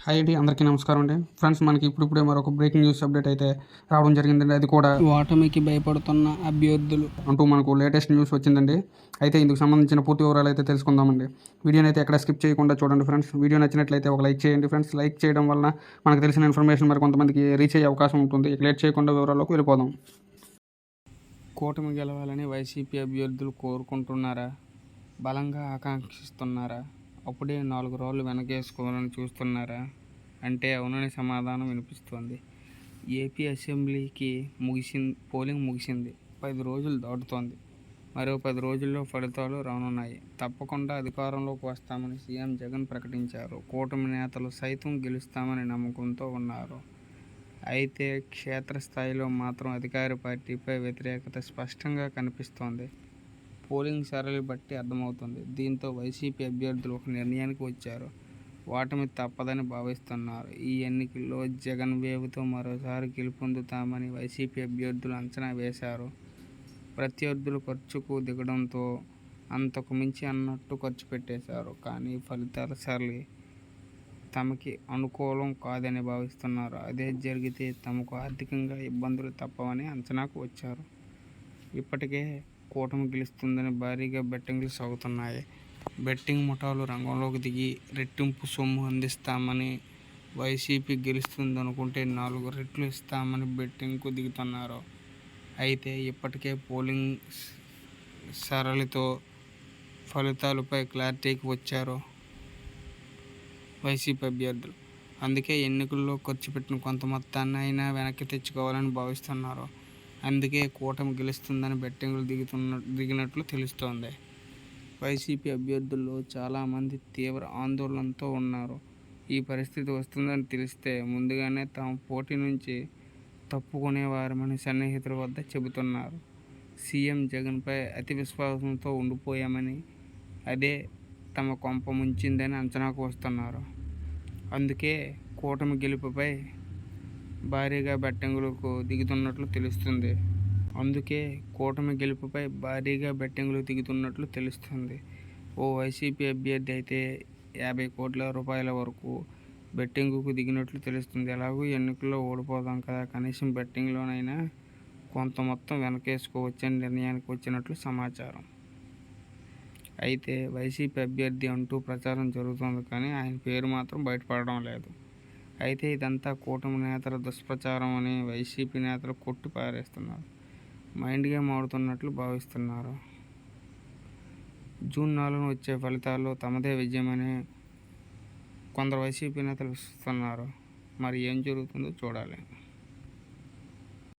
Hi అండి, అందరికీ నమస్కారం అండి. ఫ్రెండ్స్, మనకి ఇప్పుడిప్పుడే మరొక బ్రేకింగ్ న్యూస్ అప్డేట్ అయితే రావడం జరిగిందండి. అది కూడా ఓటమికి భయపడుతున్న అభ్యర్థులు అంటూ మనకు లేటెస్ట్ న్యూస్ వచ్చిందండి. అయితే ఇందుకు సంబంధించిన పూర్తి వివరాలు అయితే తెలుసుకుందామండి. వీడియోని అయితే ఎక్కడ స్కిప్ చేయకుండా చూడండి ఫ్రెండ్స్. వీడియో నచ్చినట్లయితే ఒక లైక్ చేయండి ఫ్రెండ్స్. లైక్ చేయడం వలన మనకు తెలిసిన ఇన్ఫర్మేషన్ మరి కొంతమందికి రీచ్ అయ్యే అవకాశం ఉంటుంది. లేట్ చేయకుండా వివరాల్లోకి వెళ్ళిపోదాం. కూటమి గెలవాలని వైసీపీ అభ్యర్థులు కోరుకుంటున్నారా? బలంగా ఆకాంక్షిస్తున్నారా? అప్పుడే 4 రోజులు వెనకేసుకోవాలని చూస్తున్నారా అంటే అవునని సమాధానం వినిపిస్తోంది. ఏపీ అసెంబ్లీకి పోలింగ్ ముగిసింది. 10 రోజులు దాటుతోంది. మరో 10 రోజుల్లో ఫలితాలు రానున్నాయి. తప్పకుండా అధికారంలోకి వస్తామని సీఎం జగన్ ప్రకటించారు. కూటమి నేతలు సైతం గెలుస్తామని నమ్మకంతో ఉన్నారు. అయితే క్షేత్రస్థాయిలో మాత్రం అధికార పార్టీపై వ్యతిరేకత స్పష్టంగా కనిపిస్తోంది. పోలింగ్ సరళి బట్టి అర్థమవుతుంది. దీంతో వైసీపీ అభ్యర్థులు ఒక నిర్ణయానికి వచ్చారు. ఓటమి తప్పదని భావిస్తున్నారు. ఈ ఎన్నికల్లో జగన్ వేవ్తో మరోసారి గెలుపొందుతామని వైసీపీ అభ్యర్థులు అంచనా వేశారు. ప్రత్యర్థులు ఖర్చుకు దిగడంతో అంతకు మించి అన్నట్టు ఖర్చు పెట్టేశారు. కానీ ఫలితాల సరళి తమకి అనుకూలం కాదని భావిస్తున్నారు. అదే జరిగితే తమకు ఆర్థికంగా ఇబ్బందులు తప్పవని అంచనాకు వచ్చారు. ఇప్పటికే కూటమి గెలుస్తుందని భారీగా బెట్టింగ్లు సాగుతున్నాయి. బెట్టింగ్ ముఠాలు రంగంలోకి దిగి రెట్టింపు సొమ్ము అందిస్తామని, వైసీపీ గెలుస్తుందనుకుంటే 4 రెట్లు ఇస్తామని బెట్టింగ్కు దిగుతున్నారు. అయితే ఇప్పటికే పోలింగ్ సరళితో ఫలితాలపై క్లారిటీకి వచ్చారు వైసీపీ అభ్యర్థులు. అందుకే ఎన్నికల్లో ఖర్చు పెట్టిన కొంత మొత్తాన్ని అయినా వెనక్కి తెచ్చుకోవాలని భావిస్తున్నారు. అందుకే కూటమి గెలుస్తుందని బెట్టింగ్లు దిగినట్లు తెలుస్తోంది. వైసీపీ అభ్యర్థుల్లో చాలామంది తీవ్ర ఆందోళనతో ఉన్నారు. ఈ పరిస్థితి వస్తుందని తెలిస్తే ముందుగానే తాము పోటీ నుంచి తప్పుకునేవారమని సన్నిహితుల వద్ద చెబుతున్నారు. సీఎం జగన్పై అతి విశ్వాసంతో ఉండిపోయామని, అదే తమ కొంప ముంచిందని అంచనాకు వస్తున్నారు. అందుకే కూటమి గెలుపుపై భారీగా బెట్టింగులకు దిగుతున్నట్లు తెలుస్తుంది. ఓ వైసీపీ అభ్యర్థి అయితే 50 కోట్ల రూపాయల వరకు బెట్టింగుకు దిగినట్లు తెలుస్తుంది. ఎలాగూ ఎన్నికల్లో ఓడిపోదాం కదా, కనీసం బెట్టింగ్లోనైనా కొంత మొత్తం వెనకేసుకోవచ్చని నిర్ణయానికి వచ్చినట్లు సమాచారం. అయితే వైసీపీ అభ్యర్థి అంటూ ప్రచారం జరుగుతోంది కానీ ఆయన పేరు మాత్రం బయటపడడం లేదు. అయితే ఇదంతా కూటమి నేతల దుష్ప్రచారం అని వైసీపీ నేతలు కొట్టి పారేస్తున్నారు. మైండ్ గేమ్ ఆడుతున్నట్లు భావిస్తున్నారు. జూన్ 4న వచ్చే ఫలితాల్లో తమదే విజయమని కొందరు వైసీపీ నేతలు విశ్వసిస్తున్నారు. మరి ఏం జరుగుతుందో చూడాలి.